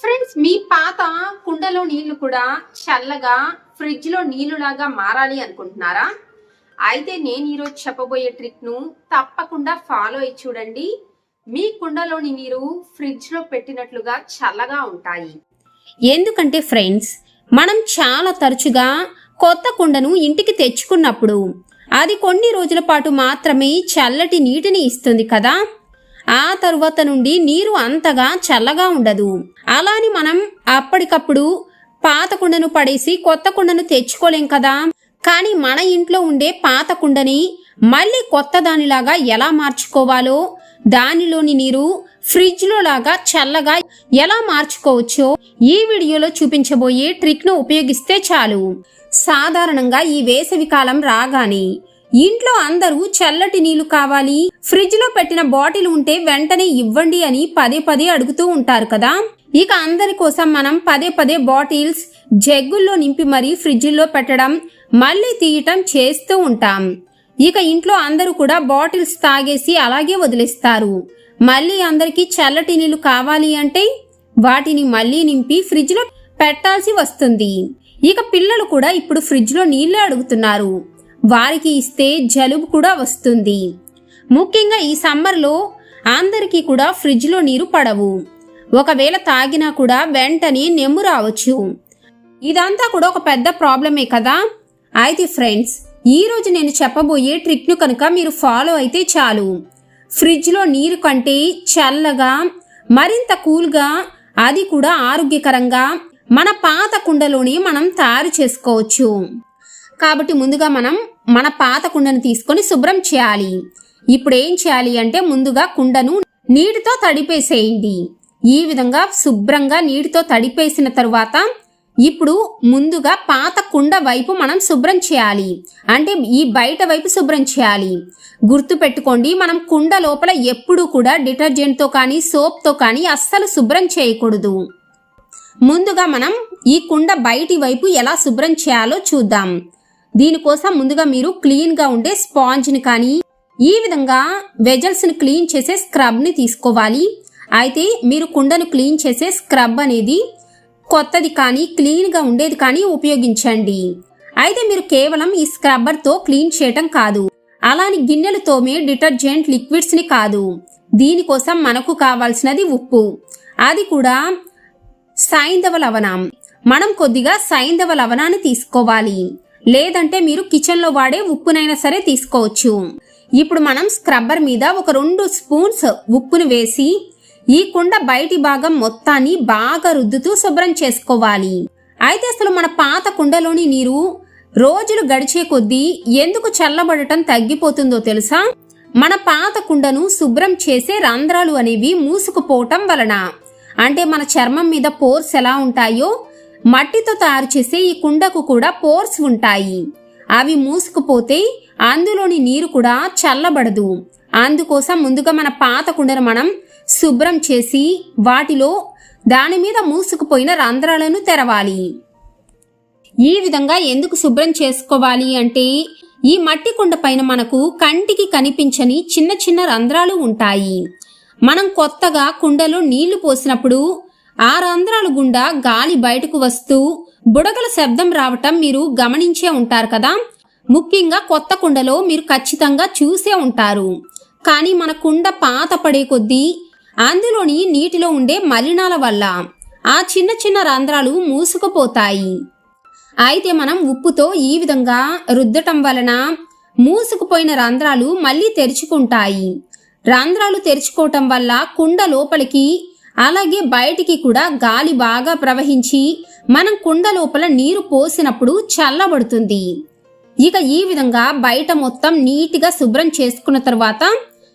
Friends, మీ పాత కుండలో నీళ్లు కూడా చల్లగా ఫ్రిడ్జ్ లో నీళ్లులాగా మారాలి అనుకుంటున్నారా? అయితే నేను ఈరోజు చెప్పబోయే ట్రిక్ ను తప్పకుండా ఫాలో అయ్యి చూడండి. మీ కుండలోని నీరు ఫ్రిడ్జ్ లో పెట్టినట్లుగా చల్లగా ఉంటాయి. ఎందుకంటే ఫ్రెండ్స్, మనం చాలా తరచుగా కొత్త కుండను ఇంటికి తెచ్చుకున్నప్పుడు అది కొన్ని రోజుల పాటు మాత్రమే చల్లటి నీటిని ఇస్తుంది కదా. ఆ తరువాత నుండి నీరు అంతగా చల్లగా ఉండదు. అలాని మనం అప్పటికప్పుడు పాత కుండను పడేసి కొత్త కుండను తెచ్చుకోలేం కదా. కానీ మన ఇంట్లో ఉండే పాత కుండని మళ్ళీ కొత్త దానిలాగా ఎలా మార్చుకోవాలో, దానిలోని నీరు ఫ్రిడ్జ్ లో లాగా చల్లగా ఎలా మార్చుకోవచ్చో ఈ వీడియోలో చూపించబోయే ట్రిక్ ను ఉపయోగిస్తే చాలు. సాధారణంగా ఈ వేసవి కాలం రాగానే ఇంట్లో అందరూ చల్లటి నీళ్లు కావాలి, ఫ్రిడ్జ్ లో పెట్టిన బాటిల్ ఉంటే వెంటనే ఇవ్వండి అని పదే పదే అడుగుతూ ఉంటారు కదా. ఇక అందరి కోసం మనం పదే పదే బాటిల్స్ జగ్గుల్లో నింపి మరీ ఫ్రిడ్జ్లో పెట్టడం, మళ్ళీ తీయటం చేస్తూ ఉంటాం. ఇక ఇంట్లో అందరూ కూడా బాటిల్స్ తాగేసి అలాగే వదిలేస్తారు. మళ్ళీ అందరికీ చల్లటి నీళ్లు కావాలి అంటే వాటిని మళ్ళీ నింపి ఫ్రిడ్జ్ లో పెట్టాల్సి వస్తుంది. ఇక పిల్లలు కూడా ఇప్పుడు ఫ్రిడ్జ్ లో నీళ్లే అడుగుతున్నారు. వారికి ఇస్తే జలుబు కూడా వస్తుంది. ముఖ్యంగా ఈ సమ్మర్లో అందరికీ కూడా ఫ్రిడ్జ్ లో నీరు పడవు. ఒకవేళ తాగినా కూడా వెంటనే నెమ్ము రావచ్చు. ఇదంతా కూడా ఒక పెద్ద ప్రాబ్లమే కదా. అయితే ఫ్రెండ్స్, ఈ రోజు నేను చెప్పబోయే ట్రిక్ ను కనుక మీరు ఫాలో అయితే చాలు, ఫ్రిడ్జ్ లో నీరు కంటే చల్లగా, మరింత కూల్గా, అది కూడా ఆరోగ్యకరంగా మన పాత కుండలోనే మనం తయారు చేసుకోవచ్చు. కాబట్టి ముందుగా మనం మన పాత కుండను తీసుకొని శుభ్రం చేయాలి. ఇప్పుడు ఏం చేయాలి అంటే ముందుగా కుండను నీటితో తడిపేసేయండి. ఈ విధంగా శుభ్రంగా నీటితో తడిపేసిన తరువాత ఇప్పుడు ముందుగా పాత కుండ వైపు మనం శుభ్రం చేయాలి. అంటే ఈ బయట వైపు శుభ్రం చేయాలి. గుర్తు పెట్టుకోండి, మనం కుండ లోపల ఎప్పుడూ కూడా డిటర్జెంట్తో కానీ సోప్తో కానీ అస్సలు శుభ్రం చేయకూడదు. ముందుగా మనం ఈ కుండ బయటి వైపు ఎలా శుభ్రం చేయాలో చూద్దాం. దీనికోసం ముందుగా మీరు క్లీన్ గా ఉండే స్పాంజ్ ని కానీ ఈ విధంగా వెజల్స్ ని క్లీన్ చేసే స్క్రబ్ ని తీసుకోవాలి. అయితే మీరు కుండను క్లీన్ చేసే స్క్రబ్ అనేది కొత్తది కానీ క్లీన్ గా ఉండేది కానీ ఉపయోగించండి. అయితే మీరు కేవలం ఈ స్క్రబ్బర్ తో క్లీన్ చేయటం కాదు, అలాని గిన్నెలు తోమే డిటర్జెంట్ లిక్విడ్స్ ని కాదు. దీనికోసం మనకు కావాల్సినది ఉప్పు, అది కూడా సైంధవ లవణం. మనం కొద్దిగా సైంధవ లవణాన్ని తీసుకోవాలి, లేదంటే మీరు కిచెన్ లో వాడే ఉప్పునైనా సరే తీసుకోవచ్చు. ఇప్పుడు మనం స్క్రబ్బర్ మీద ఒక 2 స్పూన్స్ ఉప్పును వేసి ఈ కుండ బయటి భాగం మొత్తాన్ని బాగా రుద్దుతూ శుభ్రం చేసుకోవాలి. అయితే అసలు మన పాత కుండలోని నీరు రోజులు గడిచే కొద్దీ ఎందుకు చల్లబడటం తగ్గిపోతుందో తెలుసా? మన పాత కుండను శుభ్రం చేసే రంధ్రాలు అనేవి మూసుకుపోవటం వలన. అంటే మన చర్మం మీద పోర్స్ ఎలా ఉంటాయో మట్టితో తయారు చేసే ఈ కుండకు కూడా పోర్స్ ఉంటాయి. అవి మూసుకుపోతే అందులోని నీరు కూడా చల్లబడదు. అందుకోసం ముందుగా మన పాత కుండను మనం శుభ్రం చేసి వాటిలో దాని మీద మూసుకుపోయిన రంధ్రాలను తెరవాలి. ఈ విధంగా ఎందుకు శుభ్రం చేసుకోవాలి అంటే ఈ మట్టి కుండ పైన మనకు కంటికి కనిపించని చిన్న చిన్న రంధ్రాలు ఉంటాయి. మనం కొత్తగా కుండలో నీళ్లు పోసినప్పుడు ఆ రంధ్రాలు గుండా గాలి బయటకు వస్తూ బుడగల శబ్దం రావటం మీరు గమనించే ఉంటారు కదా. ముఖ్యంగా కొత్త కుండలో మీరు ఖచ్చితంగా చూసే ఉంటారు. కానీ మన కుండ పాత పడే కొద్దీ అందులోని నీటిలో ఉండే మలినాల వల్ల ఆ చిన్న చిన్న రంధ్రాలు మూసుకుపోతాయి. అయితే మనం ఉప్పుతో ఈ విధంగా రుద్దటం వలన మూసుకుపోయిన రంధ్రాలు మళ్ళీ తెరుచుకుంటాయి. రంధ్రాలు తెరుచుకోవటం వల్ల కుండ లోపలికి అలాగే బయటికి కూడా గాలి బాగా ప్రవహించి మనం కుండ లోపల నీరు పోసినప్పుడు చల్లబడుతుంది. ఇక ఈ విధంగా బయట మొత్తం నీట్గా శుభ్రం చేసుకున్న తర్వాత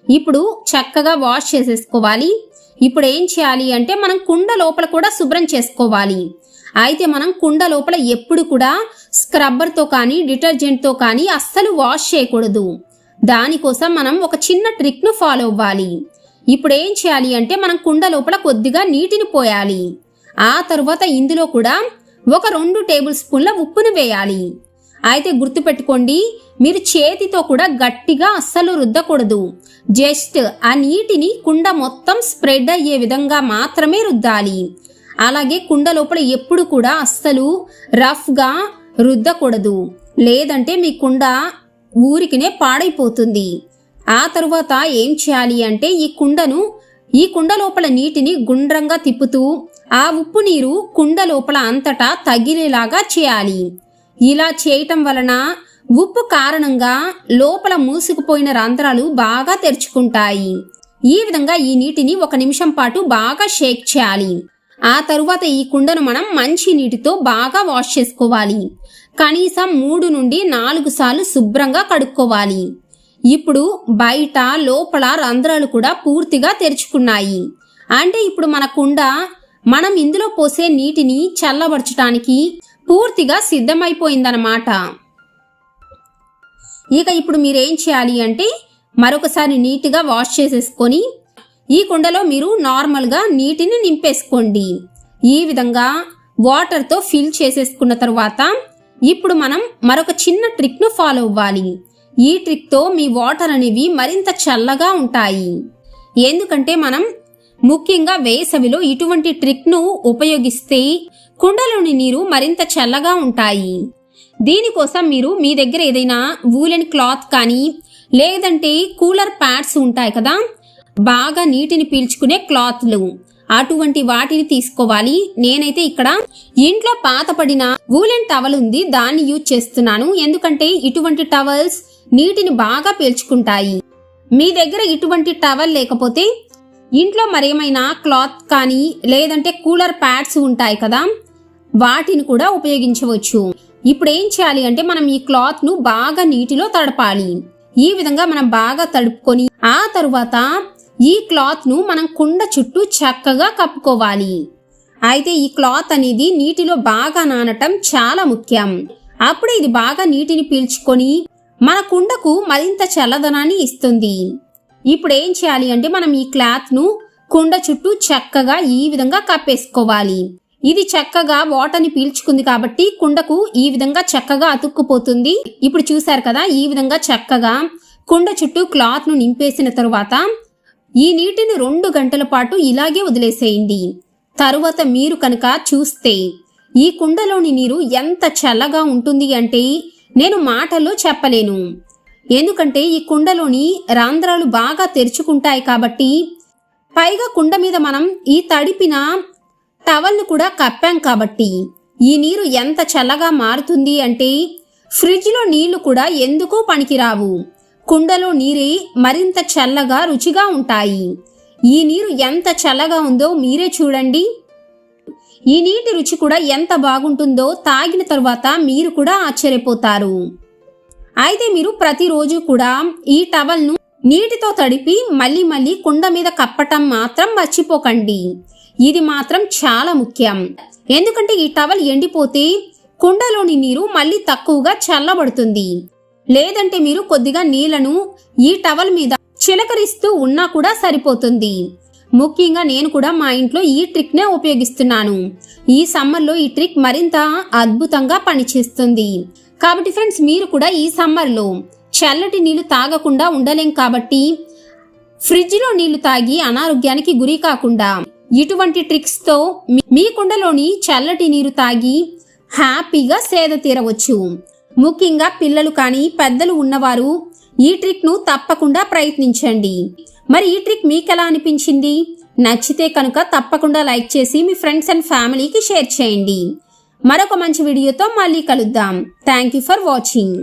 ఇప్పుడు చక్కగా వాష్ చేసేసుకోవాలి. ఇప్పుడు ఏం చేయాలి అంటే మనం కుండ లోపల కూడా శుభ్రం చేసుకోవాలి. అయితే మనం కుండ లోపల ఎప్పుడు కూడా స్క్రబ్బర్తో కానీ డిటర్జెంట్తో కానీ అస్సలు వాష్ చేయకూడదు. దానికోసం మనం ఒక చిన్న ట్రిక్ ను ఫాలో అవ్వాలి. ఇప్పుడు ఏం చేయాలి అంటే మనం కుండ లోపల కొద్దిగా నీటిని పోయాలి. ఆ తరువాత ఇందులో కూడా ఒక 2 టేబుల్ స్పూన్ల ఉప్పును వేయాలి. అయితే గుర్తుపెట్టుకోండి, మీరు చేతితో కూడా గట్టిగా అస్సలు రుద్దకూడదు. జస్ట్ ఆ నీటిని కుండ మొత్తం స్ప్రెడ్ అయ్యే విధంగా మాత్రమే రుద్దాలి. అలాగే కుండ లోపల ఎప్పుడు కూడా అస్సలు రఫ్గా రుద్దకూడదు, లేదంటే మీ కుండ ఊరికినే పాడైపోతుంది. ఆ తరువాత ఏం చేయాలి అంటే ఈ కుండ లోపల నీటిని గుండ్రంగా తిప్పుతూ ఆ ఉప్పు నీరు కుండ లోపల అంతటా తగిలేలాగా చేయాలి. ఇలా చేయటం వలన ఉప్పు కారణంగా లోపల మూసుకుపోయిన రంధ్రాలు బాగా తెరుచుకుంటాయి. ఈ విధంగా ఈ నీటిని 1 నిమిషం పాటు బాగా షేక్ చేయాలి. ఆ తరువాత ఈ కుండను మనం మంచి నీటితో బాగా వాష్ చేసుకోవాలి. కనీసం 3 నుండి 4 సార్లు శుభ్రంగా కడుక్కోవాలి. ఇప్పుడు బయట లోపల రంధ్రాలు కూడా పూర్తిగా తెరుచుకున్నాయి. అంటే ఇప్పుడు మన కుండ మనం ఇందులో పోసే నీటిని చల్లబరచడానికి పూర్తిగా సిద్ధమైపోయిందన్నమాట. ఇక ఇప్పుడు మీరేం చేయాలి అంటే మరొకసారి నీట్గా వాష్ చేసేసుకొని ఈ కుండలో మీరు నార్మల్గా నీటిని నింపేసుకోండి. ఈ విధంగా వాటర్తో ఫిల్ చేసేసుకున్న తర్వాత ఇప్పుడు మనం మరొక చిన్న ట్రిక్ను ఫాలో అవ్వాలి. ఈ ట్రిక్తో మీ వాటర్ అనేవి మరింత చల్లగా ఉంటాయి. ఎందుకంటే మనం ముఖ్యంగా వేసవిలో ఇటువంటి ట్రిక్ను ఉపయోగిస్తే కుండలోని నీరు మరింత చల్లగా ఉంటాయి. దీనికోసం మీరు మీ దగ్గర ఏదైనా వూలెన్ క్లాత్ కానీ లేదంటే కూలర్ ప్యాడ్స్ ఉంటాయి కదా, బాగా నీటిని పీల్చుకునే క్లాత్లు, అటువంటి వాటిని తీసుకోవాలి. నేనైతే ఇక్కడ ఇంట్లో పాతపడిన వూలెన్ టవల్ ఉంది, దాన్ని యూజ్ చేస్తున్నాను. ఎందుకంటే ఇటువంటి టవల్స్ నీటిని బాగా పీల్చుకుంటాయి. మీ దగ్గర ఇటువంటి టవల్ లేకపోతే ఇంట్లో మరేమైనా క్లాత్ కానీ లేదంటే కూలర్ ప్యాడ్స్ ఉంటాయి కదా, వాటిని కూడా ఉపయోగించవచ్చు. ఇప్పుడు ఏం చేయాలి అంటే మనం ఈ క్లాత్ ను బాగా నీటిలో తడపాలి. ఈ విధంగా మనం బాగా తడుపుకొని ఆ తరువాత ఈ క్లాత్ ను మనం కుండ చుట్టూ చక్కగా కప్పుకోవాలి. అయితే ఈ క్లాత్ అనేది నీటిలో బాగా నానటం చాలా ముఖ్యం. అప్పుడే ఇది బాగా నీటిని పీల్చుకొని మన కుండకు మరింత చల్లదనాన్ని ఇస్తుంది. ఇప్పుడు ఏం చేయాలి అంటే మనం ఈ క్లాత్ ను కుండ చుట్టూ చక్కగా ఈ విధంగా కప్పేసుకోవాలి. ఇది చక్కగా వాటర్ని పీల్చుకుంది కాబట్టి కుండకు ఈ విధంగా చక్కగా అతుక్కుపోతుంది. ఇప్పుడు చూశారు కదా, ఈ విధంగా చక్కగా కుండ చుట్టూ క్లాత్ ను నింపేసిన తరువాత ఈ నీటిని 2 గంటల పాటు ఇలాగే వదిలేసేయండి. తరువాత మీరు కనుక చూస్తే ఈ కుండలోని నీరు ఎంత చల్లగా ఉంటుంది అంటే నేను మాటల్లో చెప్పలేను. ఎందుకంటే ఈ కుండలోని రంధ్రాలు బాగా తెరుచుకుంటాయి కాబట్టి, పైగా కుండ మీద మనం ఈ తడిపిన టవల్ను కూడా కప్పాం కాబట్టి ఈ నీరు ఎంత చల్లగా మారుతుంది అంటే ఫ్రిడ్జ్లో నీళ్లు కూడా ఎందుకు పనికిరావు. కుండలో నీరే మరింత చల్లగా రుచిగా ఉంటాయి. ఈ నీరు ఎంత చల్లగా ఉందో మీరే చూడండి. ఈ నీటి రుచి కూడా ఎంత బాగుంటుందో తాగిన తరువాత మీరు కూడా ఆశ్చర్యపోతారు. అయితే మీరు ప్రతిరోజు కూడా ఈ టవల్ను నీటితో తడిపి మళ్ళీ కుండ మీద కప్పటం మాత్రం మర్చిపోకండి. ఇది మాత్రం చాలా ముఖ్యం. ఎందుకంటే ఈ టవల్ ఎండిపోతే కుండలోని నీరు మళ్ళీ తక్కువగా చల్లబడుతుంది. లేదంటే మీరు కొద్దిగా నీళ్లను ఈ టవల్ మీద చిలకరిస్తూ ఉన్నా కూడా సరిపోతుంది. ముఖ్యంగా నేను కూడా మా ఇంట్లో ఈ ట్రిక్నే ఉపయోగిస్తున్నాను. ఈ సమ్మర్లో ఈ ట్రిక్ మరింత అద్భుతంగా పనిచేస్తుంది. కాబట్టి ఫ్రెండ్స్, మీరు కూడా ఈ సమ్మర్లో చల్లటి నీళ్లు తాగకుండా ఉండలేం కాబట్టి ఫ్రిడ్జ్లో నీళ్లు తాగి అనారోగ్యానికి గురి కాకుండా ఇటువంటి ట్రిక్స్తో మీ కుండలోని చల్లటి నీరు తాగి హ్యాపీగా సేద తీరవచ్చు. ముఖ్యంగా పిల్లలు కానీ పెద్దలు ఉన్నవారు ఈ ట్రిక్ను తప్పకుండా ప్రయత్నించండి. మరి ఈ ట్రిక్ మీకు ఎలా అనిపించింది? నచ్చితే కనుక తప్పకుండా లైక్ చేసి మీ ఫ్రెండ్స్ అండ్ ఫ్యామిలీకి షేర్ చేయండి. మరొక మంచి వీడియోతో మళ్ళీ కలుద్దాం. Thank you for watching.